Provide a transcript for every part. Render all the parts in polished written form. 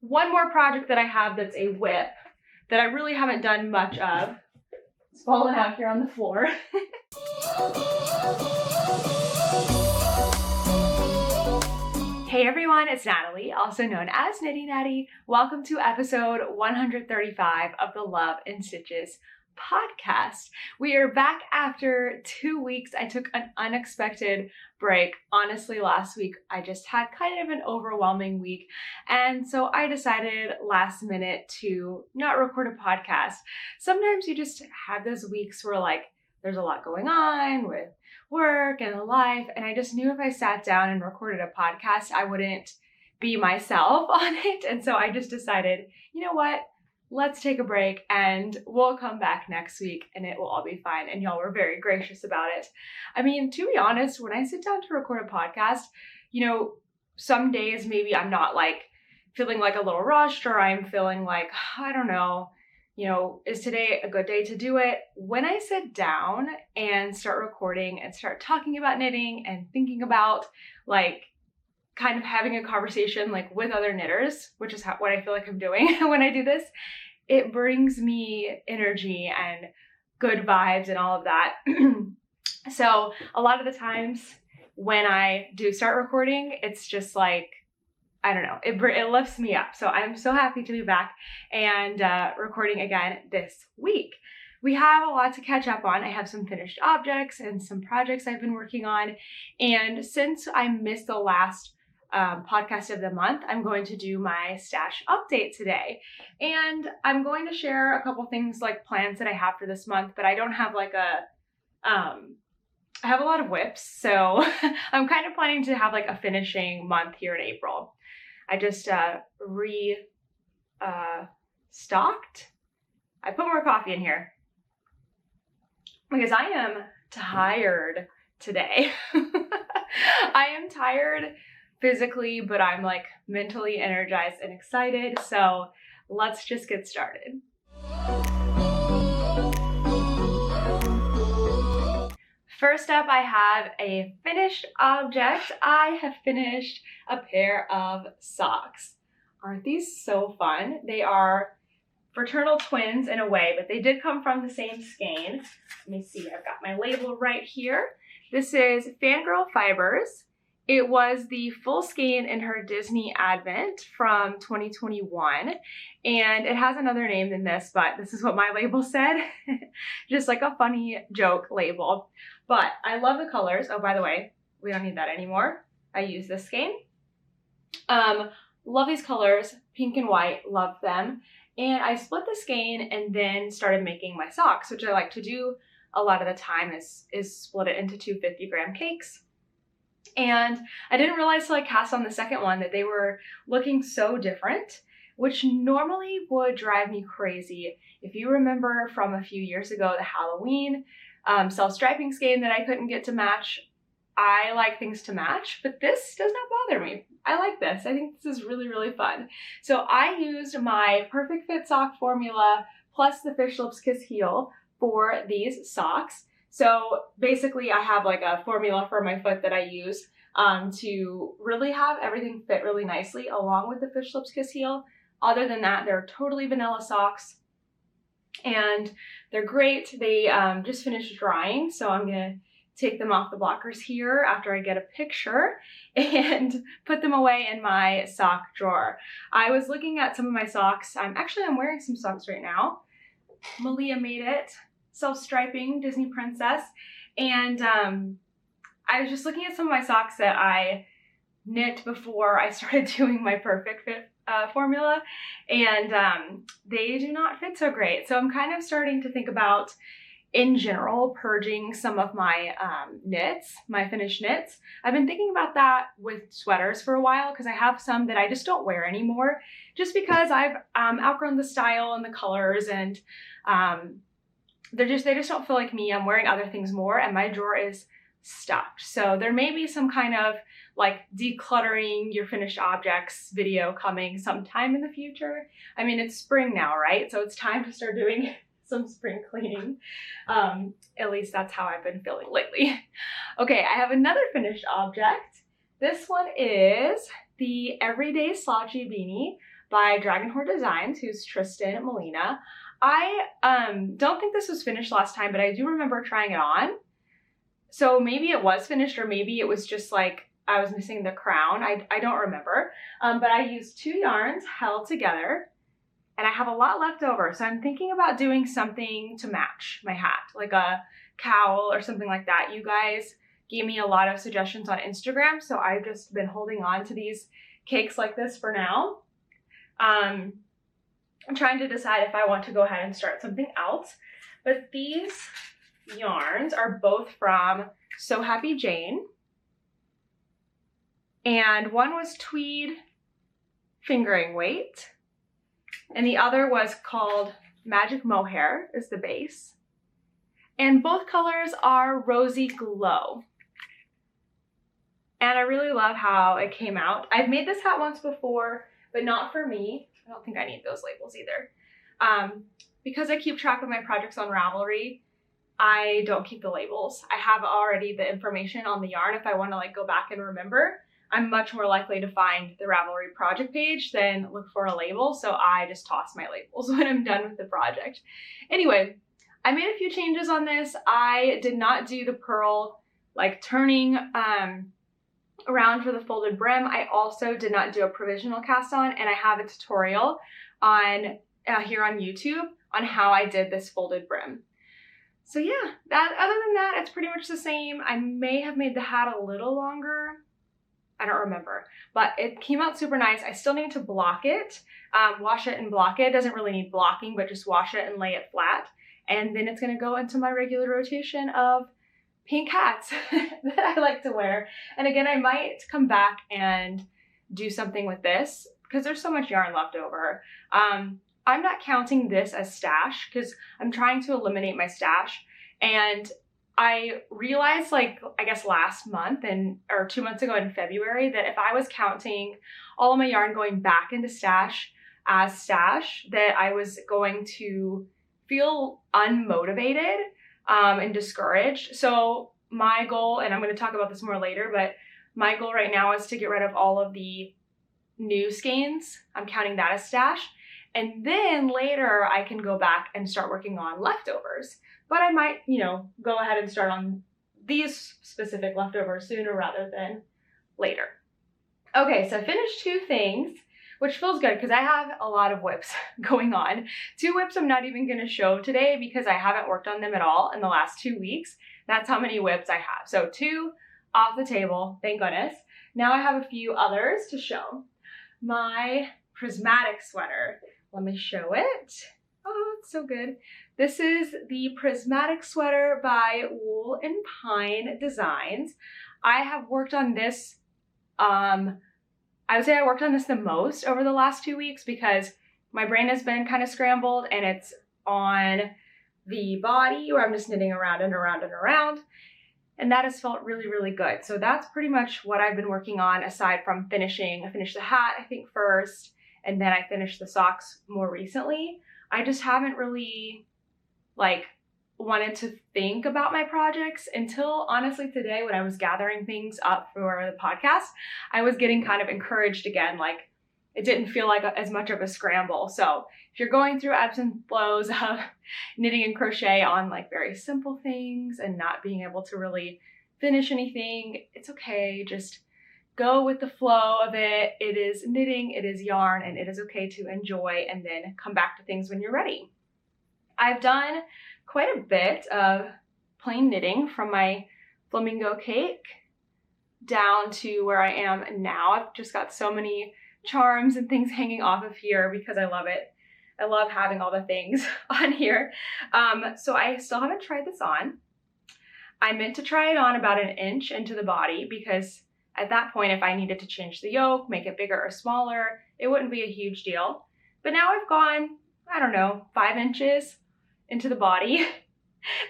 one more project that I have that's a whip that I really haven't done much of. It's fallen out here on the floor. Hey everyone, it's Natalie, also known as Knitty Natty. Welcome to episode 135 of the Love in Stitches podcast. We are back after 2 weeks. I took an unexpected break. Honestly, last week I just had kind of an overwhelming week, and so I decided last minute to not record a podcast. Sometimes you just have those weeks where like there's a lot going on with work and life, and I just knew if I sat down and recorded a podcast, I wouldn't be myself on it. And so I just decided, you know what? Let's take a break and we'll come back next week and it will all be fine. And y'all were very gracious about it. I mean, to be honest, when I sit down to record a podcast, you know, some days maybe I'm not like feeling like a little rushed, or I'm feeling like, I don't know, you know, is today a good day to do it? When I sit down and start recording and start talking about knitting and thinking about like kind of having a conversation like with other knitters, which is what I feel like I'm doing when I do this, it brings me energy and good vibes and all of that. So a lot of the times when I do start recording, it's just like, I don't know, it lifts me up. So I'm so happy to be back and recording again this week. We have a lot to catch up on. I have some finished objects and some projects I've been working on. And since I missed the last podcast of the month, I'm going to do my stash update today. And I'm going to share a couple things like plans that I have for this month, but I don't have like I have a lot of whips. So I'm kind of planning to have like a finishing month here in April. I just stocked. I put more coffee in here because I am tired today. I am tired physically, but I'm like mentally energized and excited. So let's just get started. First up, I have a finished object. I have finished a pair of socks. Aren't these so fun? They are fraternal twins in a way, but they did come from the same skein. Let me see, I've got my label right here. This is Fangirl Fibers. It was the full skein in her Disney Advent from 2021, and it has another name than this, but this is what my label said. Just like a funny joke label. But I love the colors. Oh, by the way, we don't need that anymore. I use this skein. Love these colors, pink and white, love them. And I split the skein and then started making my socks, which I like to do a lot of the time is split it into two 50-gram cakes. And I didn't realize till I cast on the second one that they were looking so different, which normally would drive me crazy. If you remember from a few years ago, the Halloween self-striping skein that I couldn't get to match, I like things to match, but this does not bother me. I like this. I think this is really, really fun. So I used my Perfect Fit sock formula plus the Fish Lips Kiss heel for these socks. So basically I have like a formula for my foot that I use to really have everything fit really nicely along with the Fish Lips Kiss heel. Other than that, they're totally vanilla socks and they're great. They just finished drying, so I'm gonna take them off the blockers here after I get a picture and put them away in my sock drawer. I was looking at some of my socks. I'm wearing some socks right now. Malia made it. Self-striping Disney princess, and I was just looking at some of my socks that I knit before I started doing my Perfect Fit formula, and they do not fit so great. So I'm kind of starting to think about, in general, purging some of my knits, my finished knits. I've been thinking about that with sweaters for a while because I have some that I just don't wear anymore, just because I've outgrown the style and the colors, and they just don't feel like me. I'm wearing other things more, and my drawer is stuffed. So there may be some kind of like decluttering your finished objects video coming sometime in the future. I mean, it's spring now, right? So it's time to start doing some spring cleaning. At least that's how I've been feeling lately. Okay, I have another finished object. This one is the Everyday Slouchy Beanie by Dragon Horde Designs, who's Tristan Molina. I don't think this was finished last time, but I do remember trying it on. So maybe it was finished, or maybe it was just like I was missing the crown. I don't remember. But I used 2 yarns held together, and I have a lot left over. So I'm thinking about doing something to match my hat, like a cowl or something like that. You guys gave me a lot of suggestions on Instagram, so I've just been holding on to these cakes like this for now. I'm trying to decide if I want to go ahead and start something else, but these yarns are both from So Happy Jane, and one was tweed fingering weight, and the other was called Magic Mohair is the base, and both colors are Rosy Glow. And I really love how it came out. I've made this hat once before, but not for me. I don't think I need those labels either. Because I keep track of my projects on Ravelry, I don't keep the labels. I have already the information on the yarn if I want to like go back and remember. I'm much more likely to find the Ravelry project page than look for a label, so I just toss my labels when I'm done with the project. Anyway, I made a few changes on this. I did not do the purl like turning around for the folded brim. I also did not do a provisional cast on, and I have a tutorial on here on YouTube on how I did this folded brim. So yeah, other than that, it's pretty much the same. I may have made the hat a little longer. I don't remember, but it came out super nice. I still need to block it, wash it and block it. It doesn't really need blocking, but just wash it and lay it flat. And then it's gonna go into my regular rotation of pink hats that I like to wear. And again, I might come back and do something with this because there's so much yarn left over. I'm not counting this as stash because I'm trying to eliminate my stash. And I realized, like, I guess last month or 2 months ago in February, that if I was counting all of my yarn going back into stash as stash, that I was going to feel unmotivated and discouraged. So my goal, and I'm going to talk about this more later, but my goal right now is to get rid of all of the new skeins. I'm counting that as stash. And then later I can go back and start working on leftovers. But I might, you know, go ahead and start on these specific leftovers sooner rather than later. Okay, so I finished 2 things, which feels good because I have a lot of whips going on. 2 whips I'm not even going to show today because I haven't worked on them at all in the last 2 weeks. That's how many whips I have. So 2 off the table, thank goodness. Now I have a few others to show. My Prismatic Sweater. Let me show it. Oh, it's so good. This is the Prismatic Sweater by Wool and Pine Designs. I have worked on this, I would say I worked on this the most over the last 2 weeks because my brain has been kind of scrambled, and it's on the body where I'm just knitting around and around and around. And that has felt really, really good. So that's pretty much what I've been working on aside from finishing. I finished the hat, I think, first, and then I finished the socks more recently. I just haven't really like wanted to think about my projects until honestly today when I was gathering things up for the podcast. I was getting kind of encouraged again, like it didn't feel like as much of a scramble. So if you're going through ebbs and flows of knitting and crochet on like very simple things and not being able to really finish anything, it's okay. Just go with the flow of it. It is knitting, it is yarn, and it is okay to enjoy and then come back to things when you're ready. I've done quite a bit of plain knitting from my flamingo cake down to where I am now. I've just got so many charms and things hanging off of here because I love it. I love having all the things on here. So I still haven't tried this on. I meant to try it on about 1 inch into the body because at that point, if I needed to change the yoke, make it bigger or smaller, it wouldn't be a huge deal. But now I've gone, I don't know, 5 inches into the body and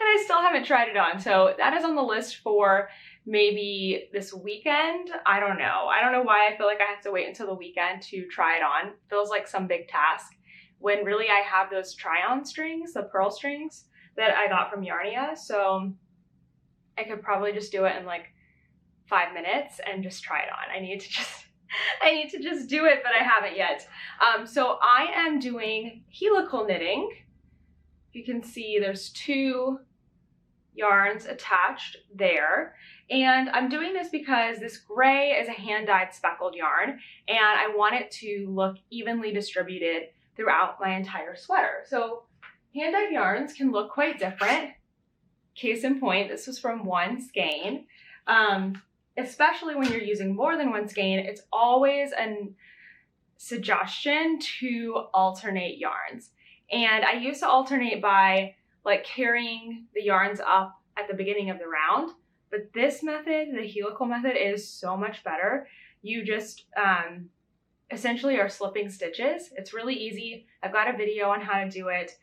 I still haven't tried it on. So that is on the list for maybe this weekend. I don't know. I don't know why I feel like I have to wait until the weekend to try it on. Feels like some big task when really I have those try-on strings, the pearl strings that I got from Yarnia. So I could probably just do it in like 5 minutes and just try it on. I need to just I need to just do it, but I haven't yet. So I am doing helical knitting. You can see there's 2 yarns attached there. And I'm doing this because this gray is a hand-dyed speckled yarn, and I want it to look evenly distributed throughout my entire sweater. So hand-dyed yarns can look quite different. Case in point, this was from one skein. Especially when you're using more than one skein, it's always a suggestion to alternate yarns. And I used to alternate by like carrying the yarns up at the beginning of the round, but this method, the helical method, is so much better. You just essentially are slipping stitches. It's really easy. I've got a video on how to do it.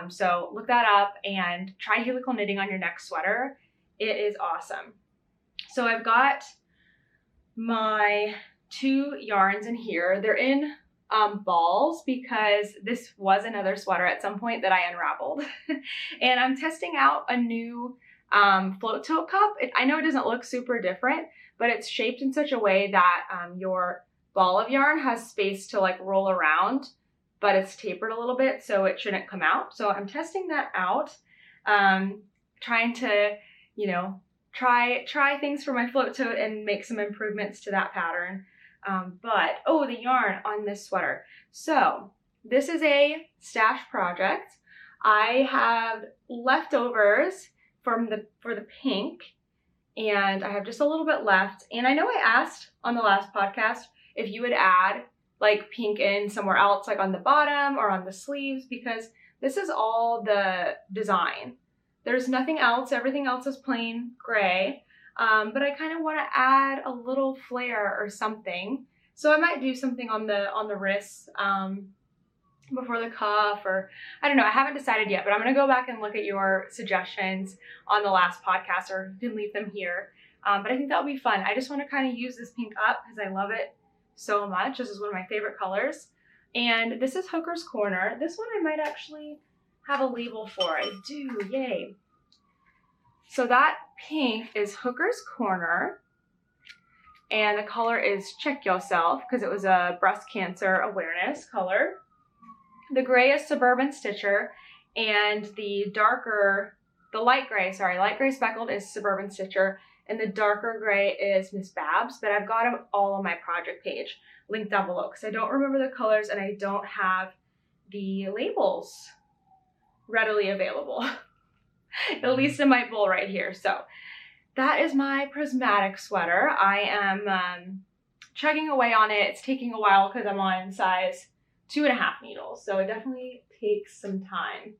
So look that up and try helical knitting on your next sweater. It is awesome. So I've got my 2 yarns in here. They're in balls because this was another sweater at some point that I unraveled. And I'm testing out a new float tote cup. I know it doesn't look super different, but it's shaped in such a way that your ball of yarn has space to like roll around, but it's tapered a little bit, so it shouldn't come out. So I'm testing that out, trying to, you know, try things for my float tote and make some improvements to that pattern. Oh, the yarn on this sweater. So this is a stash project. I have leftovers for the pink, and I have just a little bit left. And I know I asked on the last podcast if you would add like pink in somewhere else, like on the bottom or on the sleeves, because this is all the design. There's nothing else. Everything else is plain gray. But I kind of want to add a little flare or something. So I might do something on the wrists before the cuff, or I don't know. I haven't decided yet, but I'm going to go back and look at your suggestions on the last podcast, or you can leave them here. But I think that'll be fun. I just want to kind of use this pink up because I love it so much. This is one of my favorite colors. And this is Hooker's Corner. This one I might actually have a label for. I do, yay. So that pink is Hooker's Corner, and the color is Check Yourself because it was a breast cancer awareness color. The gray is Suburban Stitcher, and the light gray speckled is Suburban Stitcher, and the darker gray is Miss Babs, but I've got them all on my project page, linked down below, because I don't remember the colors and I don't have the labels readily available. At least in my bowl right here. So that is my prismatic sweater. I am chugging away on it. It's taking a while because I'm on size 2.5 needles. So it definitely takes some time.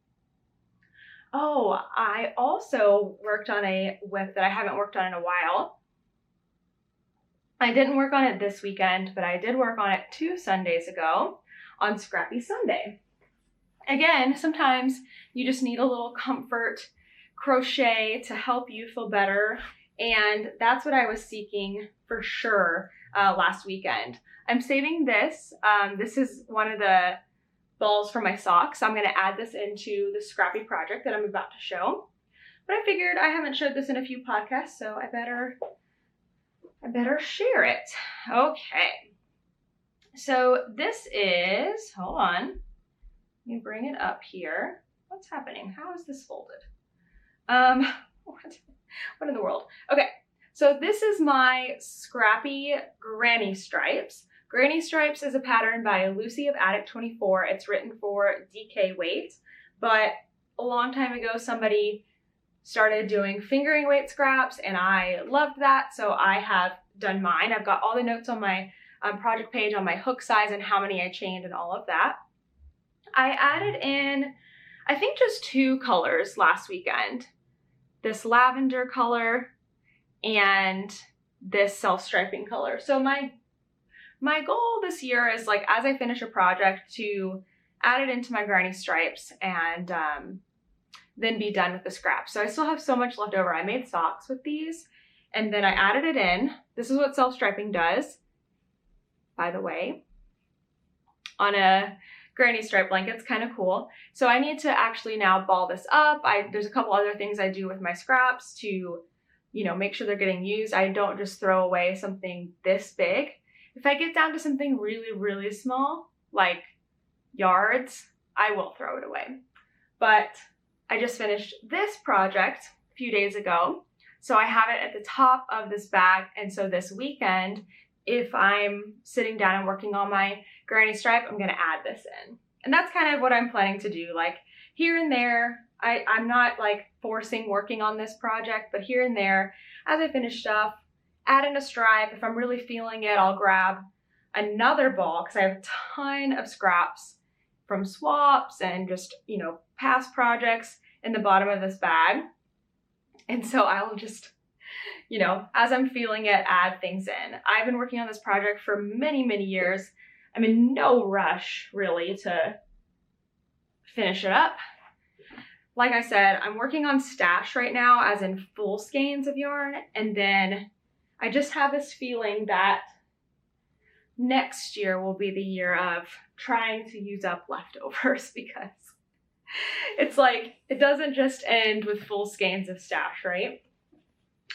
Oh, I also worked on a whip that I haven't worked on in a while. I didn't work on it this weekend, but I did work on it 2 Sundays ago on Scrappy Sunday. Again, sometimes you just need a little comfort crochet to help you feel better, and that's what I was seeking for sure last weekend. I'm saving this. This is one of the balls for my socks. I'm going to add this into the Scrappy project that I'm about to show. But I figured I haven't showed this in a few podcasts, so I better share it. Okay. So this is, hold on. Let me bring it up here. What's happening? How is this folded? What in the world? Okay, so this is my Scrappy Granny Stripes. Granny Stripes is a pattern by Lucy of Attic 24. It's written for DK weight, but a long time ago somebody started doing fingering weight scraps, and I loved that, so I have done mine. I've got all the notes on my project page on my hook size and how many I chained and all of that. I added in, I think, just 2 colors last weekend. This lavender color and this self-striping color. So my goal this year is, like, as I finish a project, to add it into my granny stripes and then be done with the scraps. So I still have so much left over. I made socks with these and then I added it in. This is what self-striping does, by the way, on a granny stripe blanket. It's kind of cool. So I need to actually now ball this up. There's a couple other things I do with my scraps to, you know, make sure they're getting used. I don't just throw away something this big. If I get down to something really, really small, like yards, I will throw it away. But I just finished this project a few days ago, so I have it at the top of this bag, and so this weekend, if I'm sitting down and working on my granny stripe, I'm gonna add this in. And that's kind of what I'm planning to do, like here and there. I'm not like forcing working on this project, but here and there, as I finish stuff, add in a stripe. If I'm really feeling it, I'll grab another ball because I have a ton of scraps from swaps and just, you know, past projects in the bottom of this bag. And so I'll just, you know, as I'm feeling it, add things in. I've been working on this project for many, many years. I'm in no rush really to finish it up. Like I said, I'm working on stash right now, as in full skeins of yarn, and then I just have this feeling that next year will be the year of trying to use up leftovers, because it's like, it doesn't just end with full skeins of stash, right?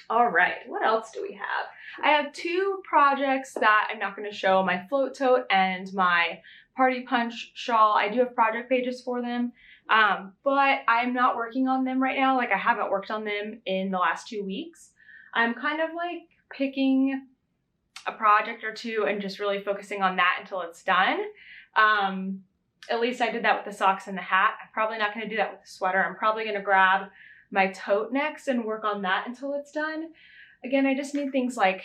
All right, what else do we have? I have two projects that I'm not going to show, my float tote and my party punch shawl. I do have project pages for them, but I'm not working on them right now. Like, I haven't worked on them in the last 2 weeks. I'm kind of like picking a project or two and just really focusing on that until it's done. At least I did that with the socks and the hat. I'm probably not going to do that with the sweater. I'm probably going to grab my tote next and work on that until it's done. Again, I just need things like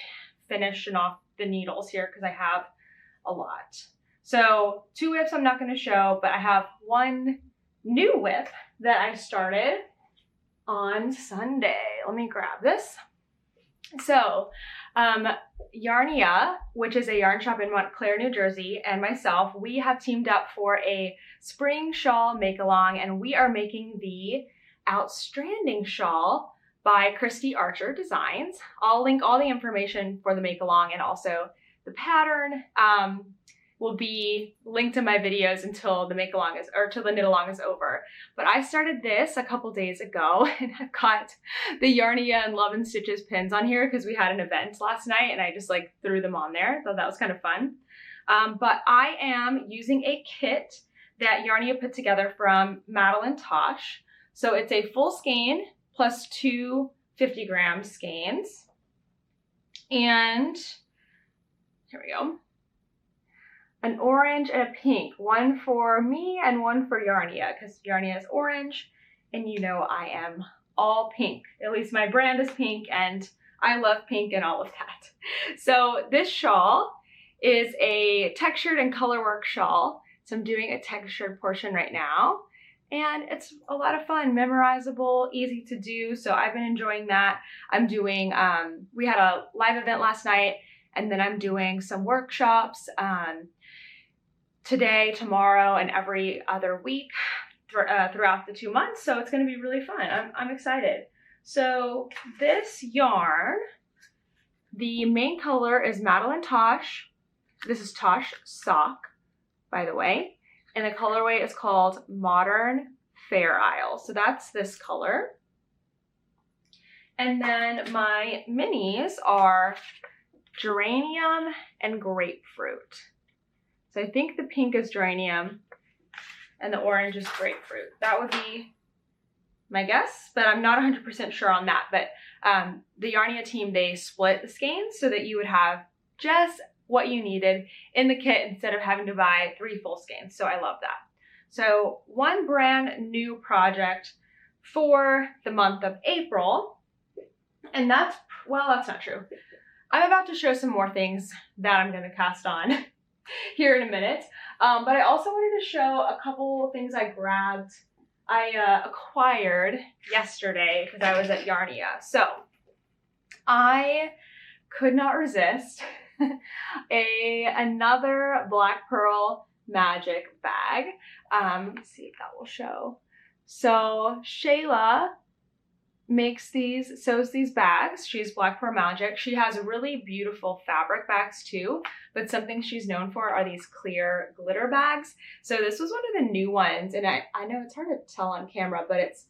finished and off the needles here because I have a lot. So 2 whips I'm not going to show, but I have one new whip that I started on Sunday. Let me grab this. So Yarnia, which is a yarn shop in Montclair, New Jersey, and myself, we have teamed up for a spring shawl make-along, and we are making the Outstanding Shawl by Christy Archer Designs. I'll link all the information for the make-along, and also the pattern will be linked in my videos until the make-along is, or till the knit-along is over. But I started this a couple days ago, and I've got the Yarnia and Love and Stitches pins on here because we had an event last night, and I just like threw them on there. Thought that was kind of fun. But I am using a kit that Yarnia put together from Madeline Tosh. So it's a full skein plus 2 50-gram skeins. And here we go. An orange and a pink, one for me and one for Yarnia, because Yarnia is orange, and you know I am all pink. At least my brand is pink, and I love pink and all of that. So this shawl is a textured and colorwork shawl. So I'm doing a textured portion right now, and it's a lot of fun, memorizable, easy to do. So I've been enjoying that. I'm doing, we had a live event last night, and then I'm doing some workshops today, tomorrow, and every other week throughout the 2 months. So it's going to be really fun. I'm excited. So this yarn, the main color is Madeline Tosh. This is Tosh Sock, by the way. And the colorway is called Modern Fair Isle. So that's this color. And then my minis are Geranium and Grapefruit. So I think the pink is Geranium and the orange is Grapefruit. That would be my guess, but I'm not 100% sure on that. But the Yarnia team, they split the skeins so that you would have just what you needed in the kit instead of having to buy 3 full skeins. So I love that. So one brand new project for the month of April, and that's, well, that's not true. I'm about to show some more things that I'm going to cast on here in a minute. But I also wanted to show a couple things I acquired yesterday because I was at Yarnia. So I could not resist another Black Pearl Magic bag. Let's see if that will show. So Shayla sews these bags. She's Black Pearl Magic. She has really beautiful fabric bags too, but something she's known for are these clear glitter bags. So this was one of the new ones, and I know it's hard to tell on camera, but it's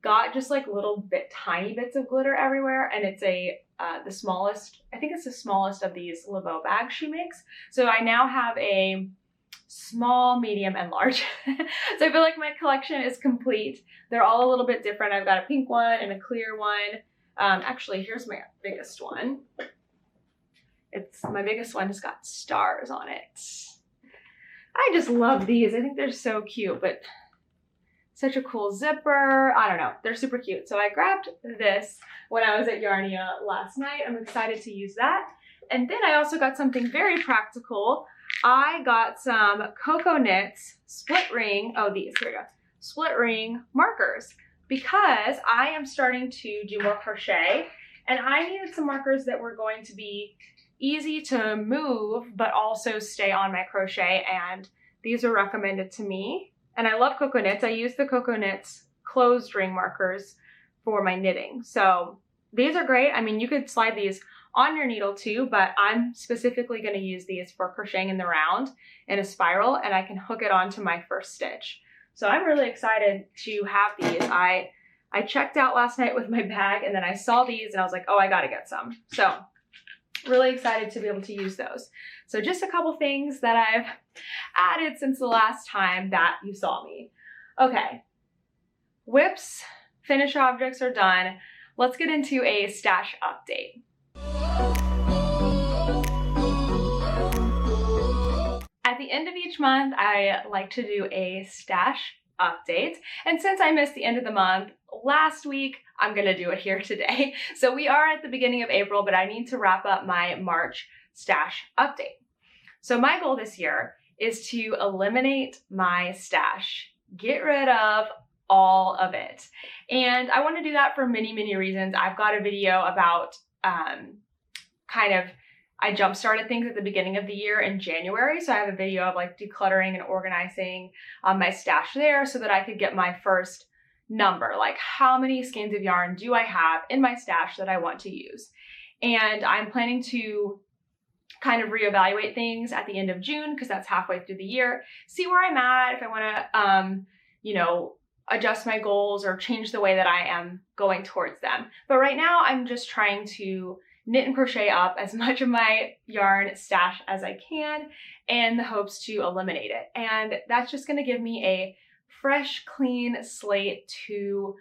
got just like tiny bits of glitter everywhere, and it's a the smallest, I think it's the smallest of these Laveau bags she makes. So I now have a small, medium, and large. So I feel like my collection is complete. They're all a little bit different. I've got a pink one and a clear one. Actually, here's my biggest one. My biggest one has got stars on it. I just love these. I think they're so cute, but such a cool zipper. I don't know, they're super cute. So I grabbed this when I was at Yarnia last night. I'm excited to use that. And then I also got something very practical. I got some Coco Knits split ring, here we go, split ring markers, because I am starting to do more crochet and I needed some markers that were going to be easy to move but also stay on my crochet, and these were recommended to me. And I love Coco Knits. I use the Coco Knits closed ring markers for my knitting. So these are great. I mean, you could slide these on your needle too, but I'm specifically going to use these for crocheting in the round in a spiral, and I can hook it onto my first stitch. So I'm really excited to have these. I checked out last night with my bag and then I saw these and I was like, oh, I got to get some. So really excited to be able to use those. So just a couple things that I've added since the last time that you saw me. Okay, whips, finished objects are done. Let's get into a stash update. At the end of each month, I like to do a stash update. And since I missed the end of the month last week, I'm gonna do it here today. So we are at the beginning of April, but I need to wrap up my March stash update. So my goal this year is to eliminate my stash, get rid of all of it. And I want to do that for many, many reasons. I've got a video about I jump started things at the beginning of the year in January. So I have a video of like decluttering and organizing my stash there so that I could get my first number, like how many skeins of yarn do I have in my stash that I want to use. And I'm planning to kind of reevaluate things at the end of June, because that's halfway through the year, see where I'm at, if I want to, adjust my goals or change the way that I am going towards them. But right now I'm just trying to knit and crochet up as much of my yarn stash as I can in the hopes to eliminate it. And that's just going to give me a fresh, clean slate to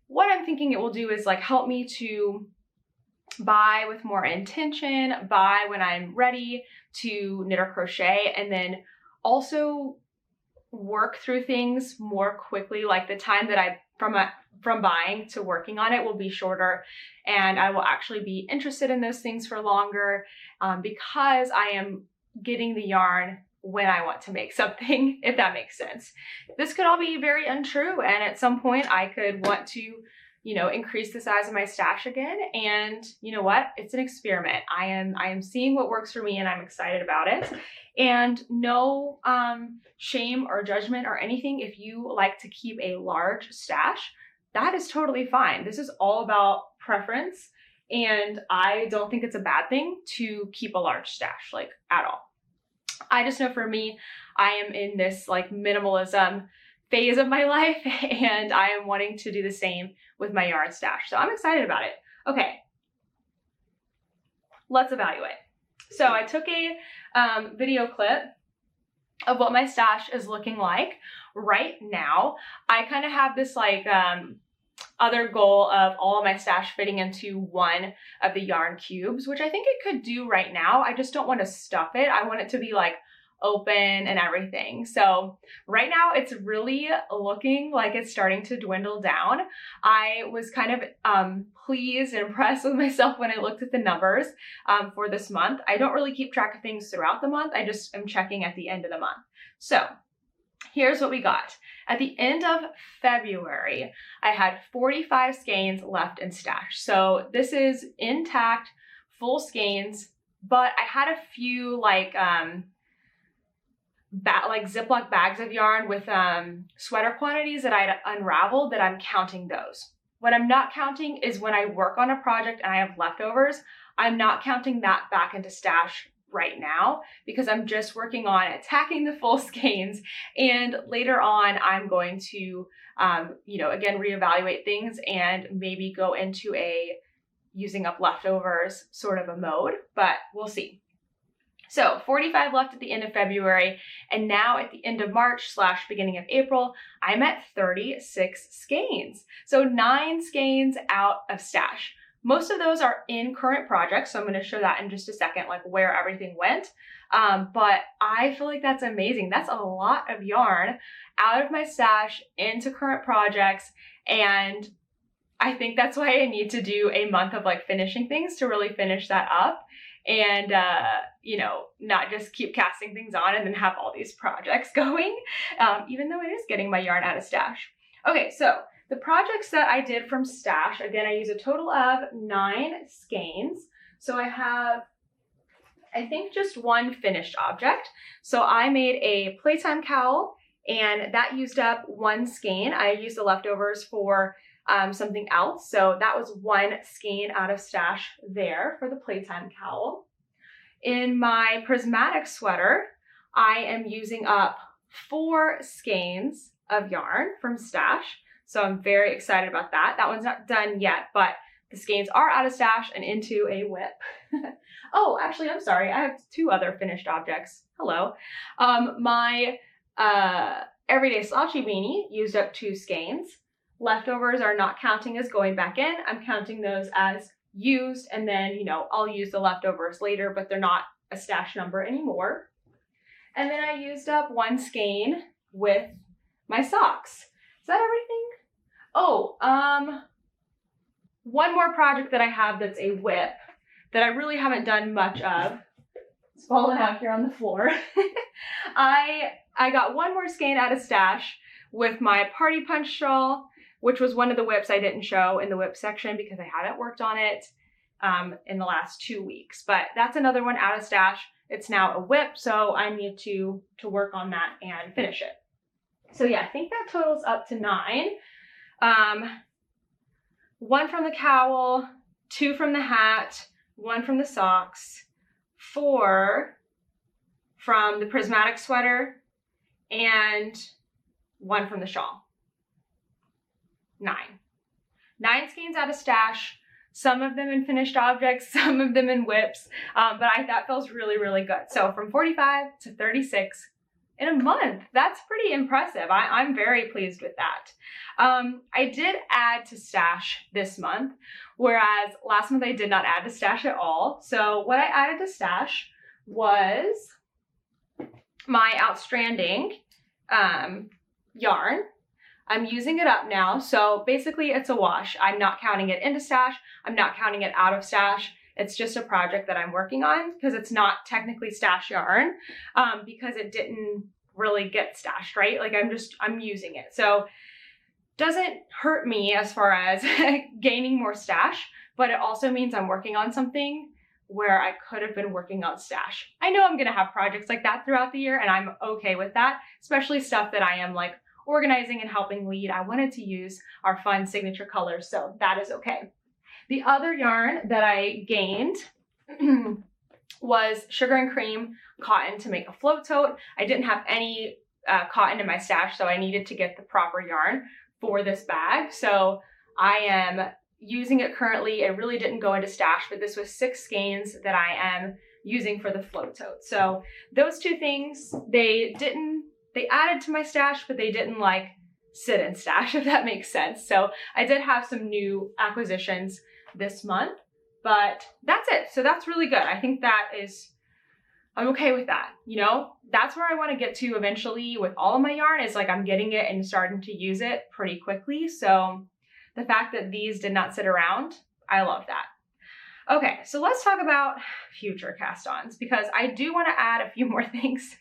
what I'm thinking it will do is like help me to buy with more intention, buy when I'm ready to knit or crochet, and then also work through things more quickly. Like the time that from buying to working on it will be shorter, and I will actually be interested in those things for longer because I am getting the yarn when I want to make something, if that makes sense. This could all be very untrue, and at some point I could want to increase the size of my stash again. And you know what? It's an experiment. I am seeing what works for me, and I'm excited about it. And no shame or judgment or anything if you like to keep a large stash. That is totally fine. This is all about preference, and I don't think it's a bad thing to keep a large stash, like at all. I just know for me, I am in this like minimalism phase of my life, and I am wanting to do the same with my yarn stash. So I'm excited about it. Okay, let's evaluate. So I took a video clip of what my stash is looking like right now. I kind of have this like other goal of all of my stash fitting into one of the yarn cubes, which I think it could do right now. I just don't want to stuff it. I want it to be like open and everything. So right now it's really looking like it's starting to dwindle down. I was kind of pleased and impressed with myself when I looked at the numbers for this month. I don't really keep track of things throughout the month. I just am checking at the end of the month. So here's what we got. At the end of February, I had 45 skeins left in stash. So this is intact, full skeins, but I had a few like Ziploc bags of yarn with sweater quantities that I'd unraveled that I'm counting those. What I'm not counting is when I work on a project and I have leftovers, I'm not counting that back into stash right now because I'm just working on attacking the full skeins, and later on I'm going to again reevaluate things and maybe go into a using up leftovers sort of a mode, but we'll see. So 45 left at the end of February, and now at the end of March / beginning of April, I'm at 36 skeins. So 9 skeins out of stash. Most of those are in current projects, so I'm going to show that in just a second, like where everything went. But I feel like that's amazing. That's a lot of yarn out of my stash into current projects, and I think that's why I need to do a month of like finishing things to really finish that up. And, you know, not just keep casting things on and then have all these projects going, even though it is getting my yarn out of stash. Okay, so the projects that I did from stash, again, I use a total of 9 skeins. So I have, I think, just one finished object. So I made a playtime cowl, and that used up 1 skein. I used the leftovers for something else. So that was 1 skein out of stash there for the playtime cowl. In my prismatic sweater, I am using up 4 skeins of yarn from stash. So I'm very excited about that. That one's not done yet, but the skeins are out of stash and into a whip. Oh, actually, I'm sorry. I have 2 other finished objects. Hello. My everyday slouchy beanie used up 2 skeins. Leftovers are not counting as going back in. I'm counting those as used, and then, you know, I'll use the leftovers later, but they're not a stash number anymore. And then I used up 1 skein with my socks. Is that everything? Oh, one more project that I have that's a whip that I really haven't done much of. It's fallen out here on the floor. I got 1 more skein out of stash with my party punch shawl, which was one of the whips I didn't show in the whip section because I haven't worked on it in the last 2 weeks. But that's another one out of stash. It's now a whip, so I need to work on that and finish it. So yeah, I think that totals up to 9. 1 from the cowl, 2 from the hat, 1 from the socks, 4 from the prismatic sweater, and 1 from the shawl. 9 skeins out of stash, some of them in finished objects, some of them in whips, but that feels really, really good. So from 45 to 36 in a month, that's pretty impressive. I'm very pleased with that. I did add to stash this month, whereas last month I did not add to stash at all. So what I added to stash was my outstanding yarn. I'm using it up now, so basically it's a wash. I'm not counting it into stash. I'm not counting it out of stash. It's just a project that I'm working on because it's not technically stash yarn because it didn't really get stashed, right? Like I'm using it. So doesn't hurt me as far as gaining more stash, but it also means I'm working on something where I could have been working on stash. I know I'm gonna have projects like that throughout the year, and I'm okay with that, especially stuff that I am like organizing and helping lead. I wanted to use our fun signature colors, so that is okay. The other yarn that I gained was sugar and cream cotton to make a float tote. I didn't have any cotton in my stash, so I needed to get the proper yarn for this bag. So I am using it currently. It really didn't go into stash, but this was 6 skeins that I am using for the float tote. So those 2 things, they added to my stash, but they didn't like sit in stash, if that makes sense. So I did have some new acquisitions this month, but that's it. So that's really good. I think I'm okay with that. You know, that's where I want to get to eventually with all of my yarn, is like I'm getting it and starting to use it pretty quickly. So the fact that these did not sit around, I love that. Okay, so let's talk about future cast-ons, because I do want to add a few more things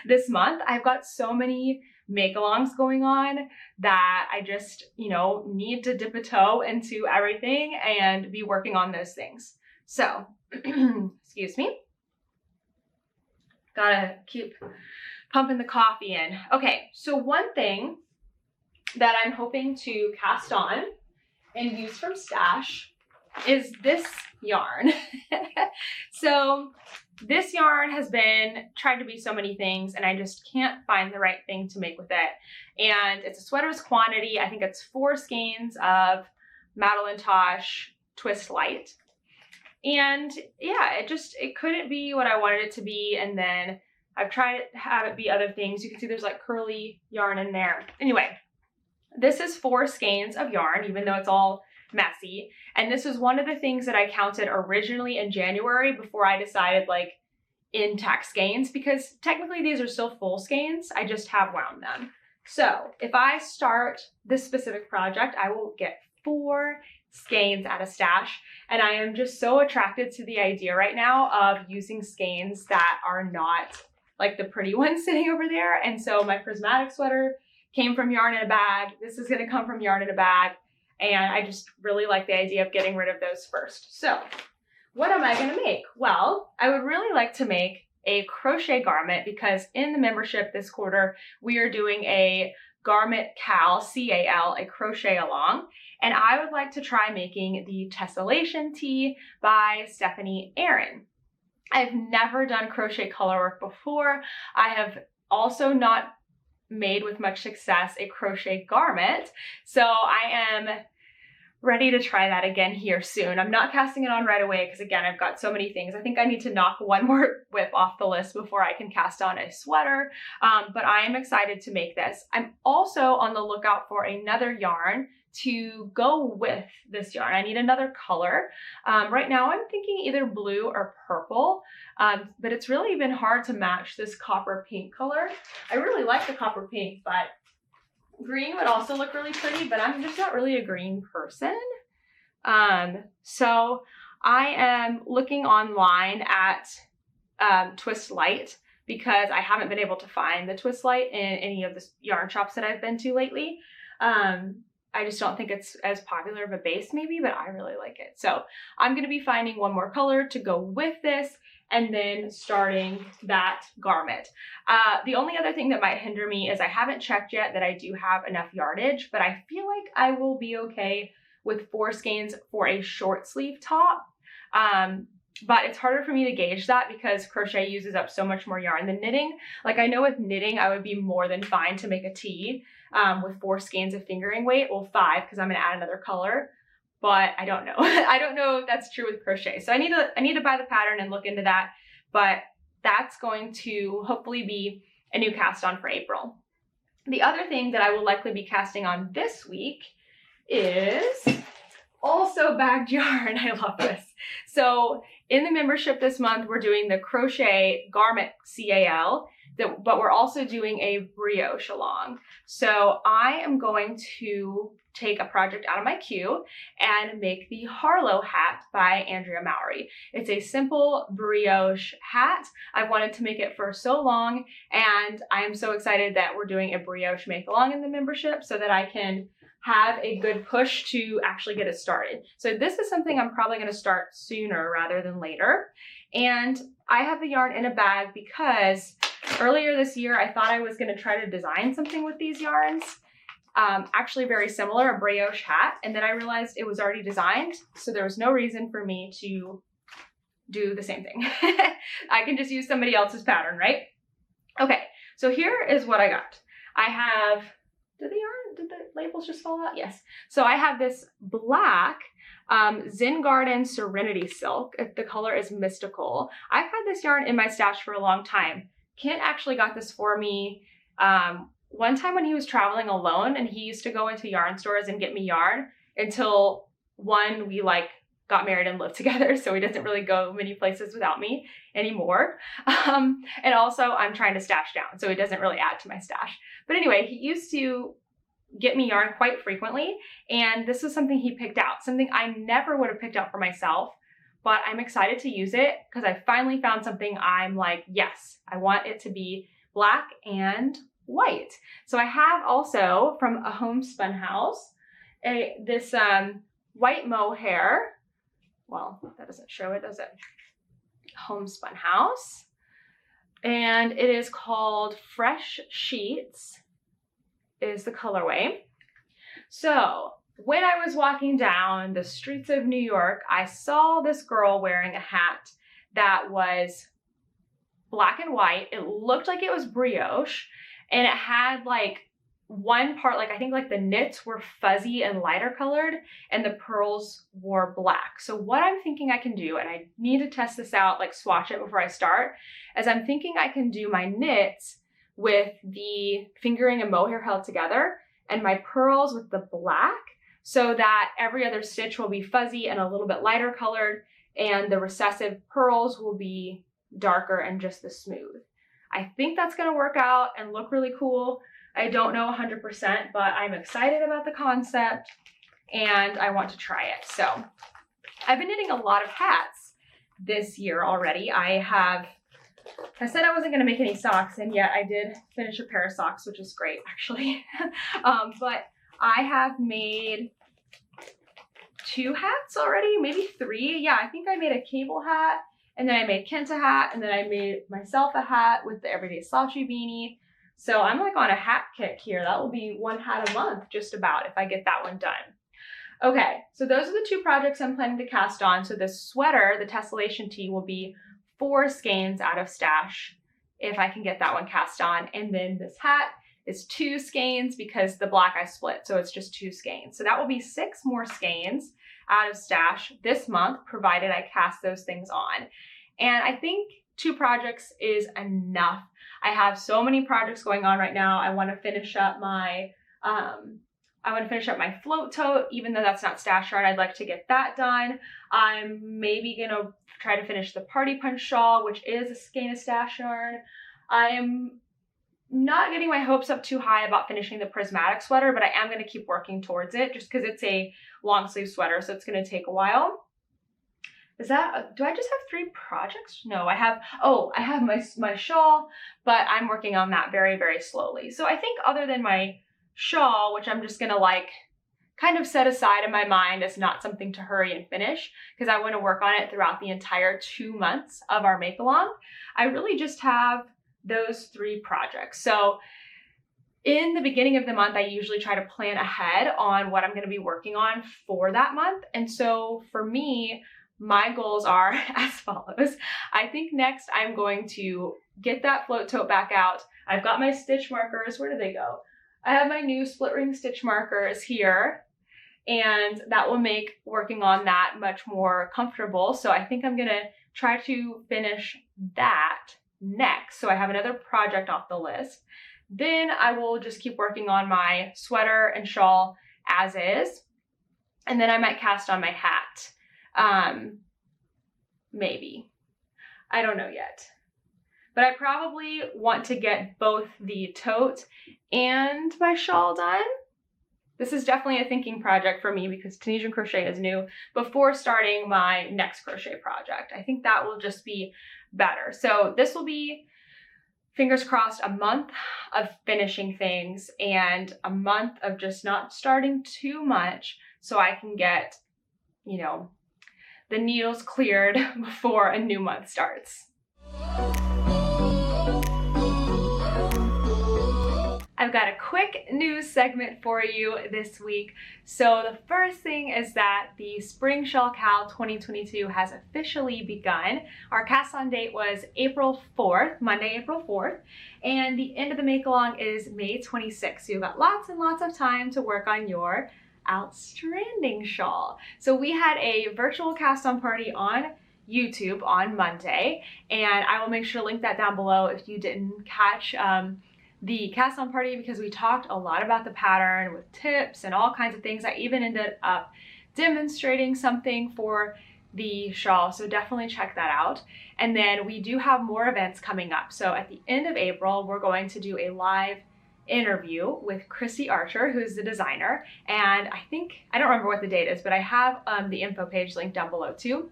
this month. I've got so many make-alongs going on that I just, you know, need to dip a toe into everything and be working on those things. So, excuse me. Gotta keep pumping the coffee in. Okay, so one thing that I'm hoping to cast on and use from stash is this yarn. So this yarn has been tried to be so many things, and I just can't find the right thing to make with it. And it's a sweater's quantity. I think it's 4 skeins of Madeline Tosh Twist Light. And yeah, it couldn't be what I wanted it to be. And then I've tried to have it be other things. You can see there's like curly yarn in there. Anyway, this is 4 skeins of yarn, even though it's all messy. And this was one of the things that I counted originally in January before I decided like intact skeins, because technically these are still full skeins. I just have wound them. So if I start this specific project, I will get 4 skeins at a stash. And I am just so attracted to the idea right now of using skeins that are not like the pretty ones sitting over there. And so my Prismatic Sweater came from yarn in a bag. This is gonna come from yarn in a bag. And I just really like the idea of getting rid of those first. So what am I gonna make? Well, I would really like to make a crochet garment, because in the membership this quarter, we are doing a garment cal, C-A-L, a crochet along. And I would like to try making the Tessellation Tee by Stephanie Aaron. I've never done crochet color work before. I have also not made with much success a crochet garment. So I am ready to try that again here soon. I'm not casting it on right away because again, I've got so many things. I think I need to knock one more whip off the list before I can cast on a sweater. But I am excited to make this. I'm also on the lookout for another yarn to go with this yarn. I need another color. Right now I'm thinking either blue or purple, but it's really been hard to match this copper pink color. I really like the copper pink, but green would also look really pretty, but I'm just not really a green person. So I am looking online at Twist Light, because I haven't been able to find the Twist Light in any of the yarn shops that I've been to lately. I just don't think it's as popular of a base maybe, but I really like it. So I'm going to be finding one more color to go with this and then starting that garment. The only other thing that might hinder me is I haven't checked yet that I do have enough yardage, but I feel like I will be okay with 4 skeins for a short sleeve top. But it's harder for me to gauge that because crochet uses up so much more yarn than knitting. Like I know with knitting, I would be more than fine to make a tee with 4 skeins of fingering weight. Well, 5 because I'm gonna add another color, but I don't know. I don't know if that's true with crochet. So I need to buy the pattern and look into that, but that's going to hopefully be a new cast on for April. The other thing that I will likely be casting on this week is also bagged yarn. I love this. So in the membership this month, we're doing the Crochet Garment CAL, but we're also doing a brioche along. So I am going to take a project out of my queue and make the Harlow hat by Andrea Mowry. It's a simple brioche hat. I've wanted to make it for so long, and I'm so excited that we're doing a brioche make along in the membership so that I can have a good push to actually get it started. So this is something I'm probably going to start sooner rather than later. And I have the yarn in a bag because earlier this year I thought I was going to try to design something with these yarns. Actually very similar, a brioche hat, and then I realized it was already designed, so there was no reason for me to do the same thing. I can just use somebody else's pattern, right? Okay, so here is what I got. I have, did the labels just fall out? Yes. So I have this black Zen Garden Serenity Silk. The color is Mystical. I've had this yarn in my stash for a long time. Kent actually got this for me one time when he was traveling alone, and he used to go into yarn stores and get me yarn until we like got married and lived together, so he doesn't really go many places without me anymore. And also I'm trying to stash down, so he doesn't really add to my stash. But anyway, he used to get me yarn quite frequently, and this was something he picked out, something I never would have picked out for myself, but I'm excited to use it because I finally found something I'm like, yes, I want it to be black and white. So I have also from a Homespun House this white mohair. Well, that doesn't show it, does it? Homespun House, and it is called Fresh Sheets is the colorway. So when I was walking down the streets of New York, I saw this girl wearing a hat that was black and white. It looked like it was brioche, and it had like one part, like I think like the knits were fuzzy and lighter colored and the pearls were black. So what I'm thinking I can do, and I need to test this out, like swatch it before I start, is I'm thinking I can do my knits with the fingering and mohair held together and my pearls with the black, so that every other stitch will be fuzzy and a little bit lighter colored and the recessive pearls will be darker and just the smooth. I think that's gonna work out and look really cool. I don't know 100%, but I'm excited about the concept and I want to try it. So I've been knitting a lot of hats this year already. I said I wasn't gonna make any socks, and yet I did finish a pair of socks, which is great actually. But I have made 2 hats already, maybe 3. Yeah, I think I made a cable hat, and then I made Kent a hat, and then I made myself a hat with the Everyday Slouchy beanie. So I'm like on a hat kick here. That will be 1 hat a month just about if I get that one done. Okay, so those are the 2 projects I'm planning to cast on. So the sweater, the tessellation tee, will be 4 skeins out of stash if I can get that one cast on. And then this hat is 2 skeins because the black I split, so it's just 2 skeins. So that will be 6 more skeins out of stash this month, provided I cast those things on. And I think 2 projects is enough. I have so many projects going on right now. I want to finish up my float tote, even though that's not stash yarn. I'd like to get that done. I'm maybe gonna try to finish the party punch shawl, which is a skein of stash yarn. I'm not getting my hopes up too high about finishing the prismatic sweater, but I am going to keep working towards it just because it's a long sleeve sweater, so it's going to take a while. Do I just have 3 projects? No, I have my shawl, but I'm working on that very, very slowly. So I think other than my shawl, which I'm just going to like kind of set aside in my mind as not something to hurry and finish because I want to work on it throughout the entire 2 months of our make along, I really just have those 3 projects. So in the beginning of the month, I usually try to plan ahead on what I'm going to be working on for that month. And so for me, my goals are as follows. I think next I'm going to get that float tote back out. I've got my stitch markers. Where do they go? I have my new split ring stitch markers here, and that will make working on that much more comfortable. So I think I'm going to try to finish that next. So I have another project off the list. Then I will just keep working on my sweater and shawl as is. And then I might cast on my hat. Maybe. I don't know yet. But I probably want to get both the tote and my shawl done. This is definitely a thinking project for me because Tunisian crochet is new before starting my next crochet project. I think that will just be better. So this will be, fingers crossed, a month of finishing things and a month of just not starting too much so I can get, you know, the needles cleared before a new month starts. I've got a quick news segment for you this week. So the first thing is that the Spring Shawl Cal 2022 has officially begun. Our cast on date was April 4th, Monday, April 4th, and the end of the make along is May 26th. So you've got lots and lots of time to work on your outstanding shawl. So we had a virtual cast on party on YouTube on Monday, and I will make sure to link that down below if you didn't catch the cast on party, because we talked a lot about the pattern with tips and all kinds of things. I even ended up demonstrating something for the shawl, so definitely check that out. And then we do have more events coming up. So at the end of April, we're going to do a live interview with Chrissy Archer, who's the designer, and I don't remember what the date is, but I have the info page linked down below too.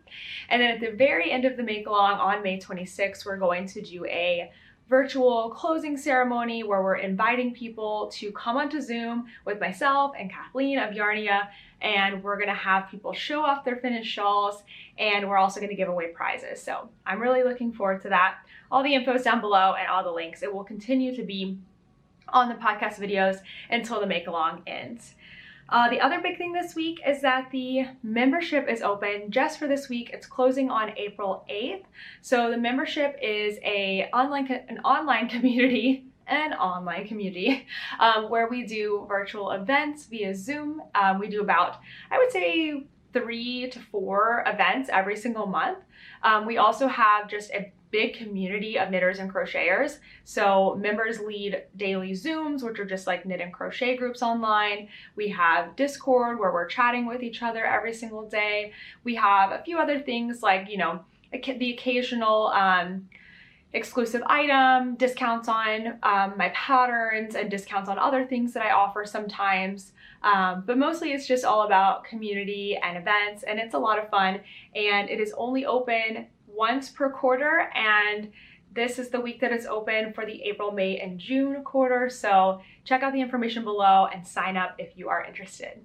And then at the very end of the make along on May 26th, we're going to do a virtual closing ceremony where we're inviting people to come onto Zoom with myself and Kathleen of Yarnia, and we're gonna have people show off their finished shawls, and we're also gonna give away prizes. So I'm really looking forward to that. All the info is down below and all the links. It will continue to be on the podcast videos until the make along ends. The other big thing this week is that the membership is open just for this week. It's closing on April 8th. So the membership is an online community an online community where we do virtual events via Zoom. We do about, I would say, 3 to 4 events every single month. We also have just a big community of knitters and crocheters. So members lead daily Zooms, which are just like knit and crochet groups online. We have Discord where we're chatting with each other every single day. We have a few other things like, you know, the occasional exclusive item, discounts on my patterns, and discounts on other things that I offer sometimes. But mostly it's just all about community and events, and it's a lot of fun. And it is only open once per quarter, and this is the week that it's open for the April, May, and June quarter. So check out the information below and sign up if you are interested.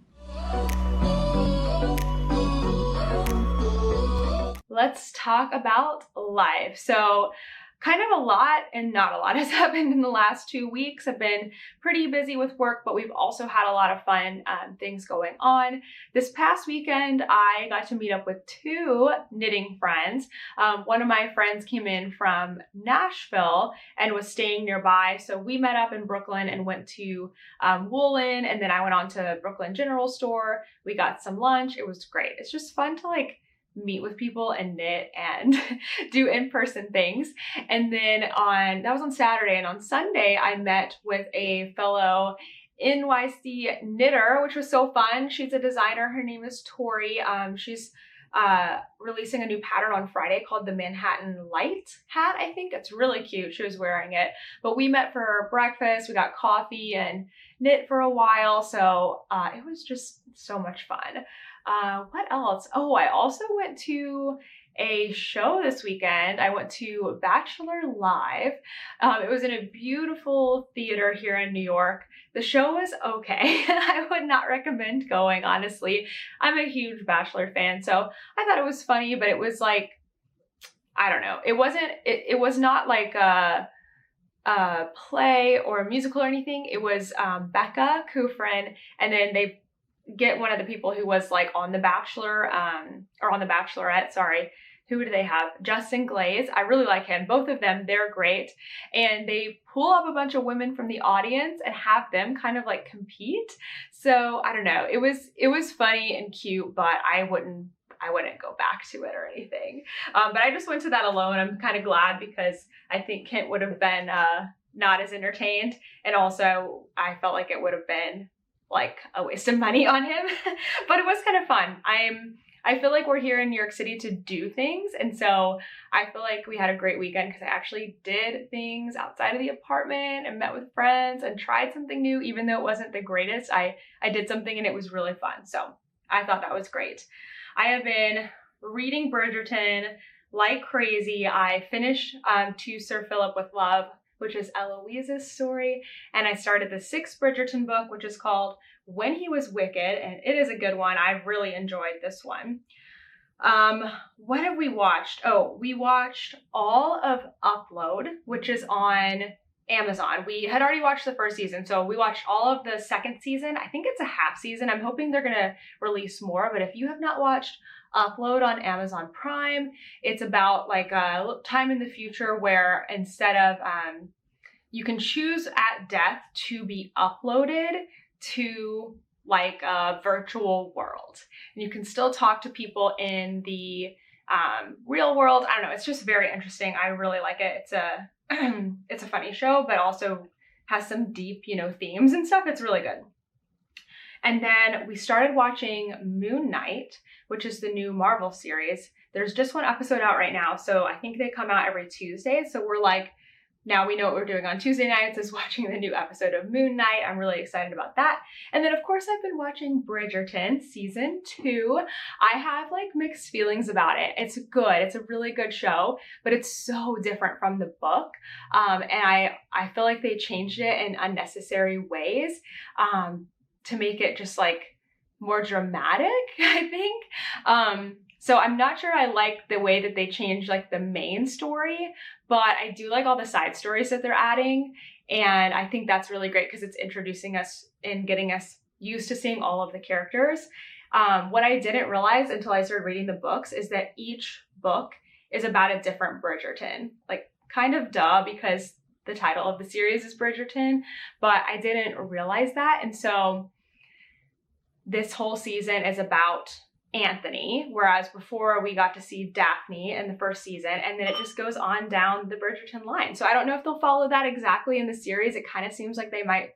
Let's talk about life. So kind of a lot and not a lot has happened in the last 2 weeks. I've been pretty busy with work, but we've also had a lot of fun things going on. This past weekend, I got to meet up with 2 knitting friends. One of my friends came in from Nashville and was staying nearby. So we met up in Brooklyn and went to Woolen, and then I went on to Brooklyn General Store. We got some lunch. It was great. It's just fun to like meet with people and knit and do in-person things. And then that was on Saturday, and on Sunday I met with a fellow NYC knitter, which was so fun. She's a designer. Her name is Tori. She's releasing a new pattern on Friday called the Manhattan Light hat. I think it's really cute. She was wearing it, but we met for breakfast. We got coffee and knit for a while. So it was just so much fun. What else? Oh, I also went to a show this weekend. I went to Bachelor Live. It was in a beautiful theater here in New York. The show was okay. I would not recommend going, honestly. I'm a huge Bachelor fan, so I thought it was funny, but it was like, I don't know. It was not like a play or a musical or anything. It was Becca Kufrin, and then they get one of the people who was like on The Bachelor, or on The Bachelorette, sorry. Who do they have? Justin Glaze. I really like him. Both of them, they're great. And they pull up a bunch of women from the audience and have them kind of like compete. So I don't know. It was funny and cute, but I wouldn't go back to it or anything. But I just went to that alone. I'm kind of glad because I think Kent would have been not as entertained. And also I felt like it would have been like a waste of money on him, but it was kind of fun. I feel like we're here in New York City to do things, and so I feel like we had a great weekend because I actually did things outside of the apartment and met with friends and tried something new, even though it wasn't the greatest. I did something and it was really fun, so I thought that was great. I have been reading Bridgerton like crazy. I finished To Sir Philip with Love, which is Eloise's story, and I started the 6th Bridgerton book, which is called When He Was Wicked, and it is a good one. I really enjoyed this one. What have we watched? Oh, we watched all of Upload, which is on Amazon. We had already watched the 1st season, so we watched all of the 2nd season. I think it's a half season. I'm hoping they're gonna release more, but if you have not watched Upload on Amazon Prime, it's about like a time in the future where instead of you can choose at death to be uploaded to like a virtual world, and you can still talk to people in the real world. I don't know, it's just very interesting. I really like it. It's a funny show, but also has some deep, you know, themes and stuff. It's really good. And then we started watching Moon Knight, which is the new Marvel series. There's just 1 episode out right now, so I think they come out every Tuesday. So we're like, now we know what we're doing on Tuesday nights is watching the new episode of Moon Knight. I'm really excited about that. And then of course I've been watching Bridgerton season 2. I have like mixed feelings about it. It's good. It's a really good show, but it's so different from the book. And I feel like they changed it in unnecessary ways to make it just like more dramatic, I think. So I'm not sure I like the way that they changed like the main story, but I do like all the side stories that they're adding. And I think that's really great because it's introducing us and getting us used to seeing all of the characters. What I didn't realize until I started reading the books is that each book is about a different Bridgerton. Like kind of duh, because the title of the series is Bridgerton, but I didn't realize that. And so this whole season is about Anthony, whereas before we got to see Daphne in the first season, and then it just goes on down the Bridgerton line. So I don't know if they'll follow that exactly in the series. It kind of seems like they might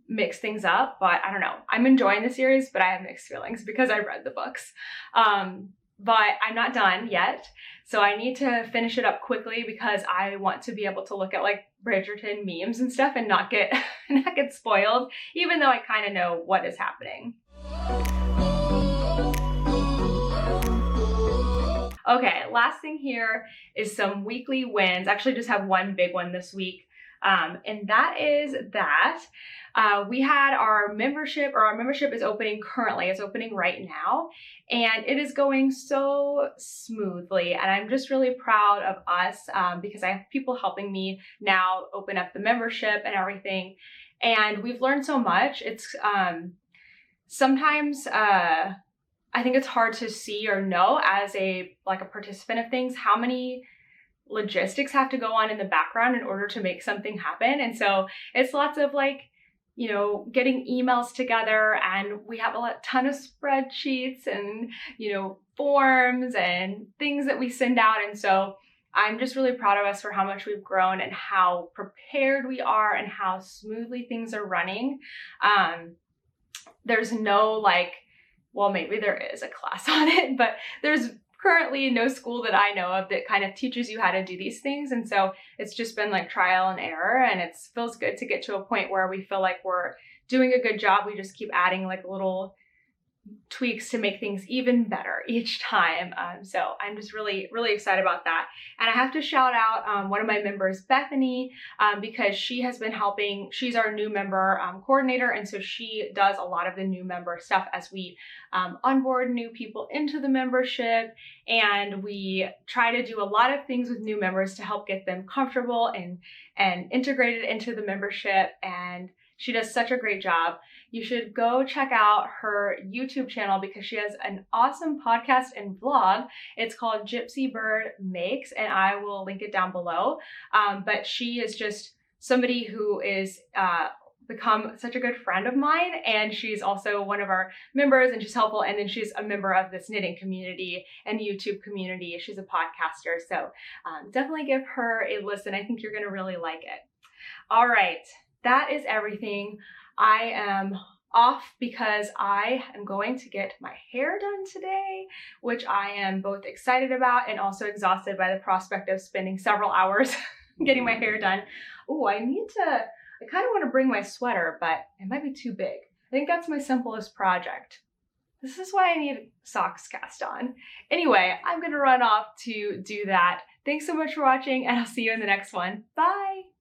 mix things up, but I don't know. I'm enjoying the series, but I have mixed feelings because I read the books. But I'm not done yet. So I need to finish it up quickly because I want to be able to look at like Bridgerton memes and stuff and not get spoiled, even though I kind of know what is happening. Okay, last thing here is some weekly wins. I actually just have one big one this week. And that is that we had our membership, or our membership is opening currently. It's opening right now, and it is going so smoothly. And I'm just really proud of us because I have people helping me now open up the membership and everything. And we've learned so much. It's sometimes I think it's hard to see or know as a participant of things how many logistics have to go on in the background in order to make something happen. And so it's lots of getting emails together, and we have ton of spreadsheets and, forms and things that we send out. And so I'm just really proud of us for how much we've grown and how prepared we are and how smoothly things are running. There's no well, maybe there is a class on it, but there's currently no school that I know of that kind of teaches you how to do these things. And so it's just been trial and error, and it feels good to get to a point where we feel like we're doing a good job. We just keep adding little tweaks to make things even better each time. So I'm just really, really excited about that. And I have to shout out one of my members, Bethany, because she has been helping. She's our new member coordinator. And so she does a lot of the new member stuff as we onboard new people into the membership. And we try to do a lot of things with new members to help get them comfortable and integrated into the membership. And she does such a great job. You should go check out her YouTube channel because she has an awesome podcast and vlog. It's called Gypsy Bird Makes, and I will link it down below. But she is just somebody who is become such a good friend of mine, and she's also one of our members, and she's helpful. And then she's a member of this knitting community and YouTube community. She's a podcaster, so definitely give her a listen. I think you're gonna really like it. All right. That is everything. I am off because I am going to get my hair done today, which I am both excited about and also exhausted by the prospect of spending several hours getting my hair done. Oh, I kind of want to bring my sweater, but it might be too big. I think that's my simplest project. This is why I need socks cast on. Anyway, I'm going to run off to do that. Thanks so much for watching, and I'll see you in the next one. Bye!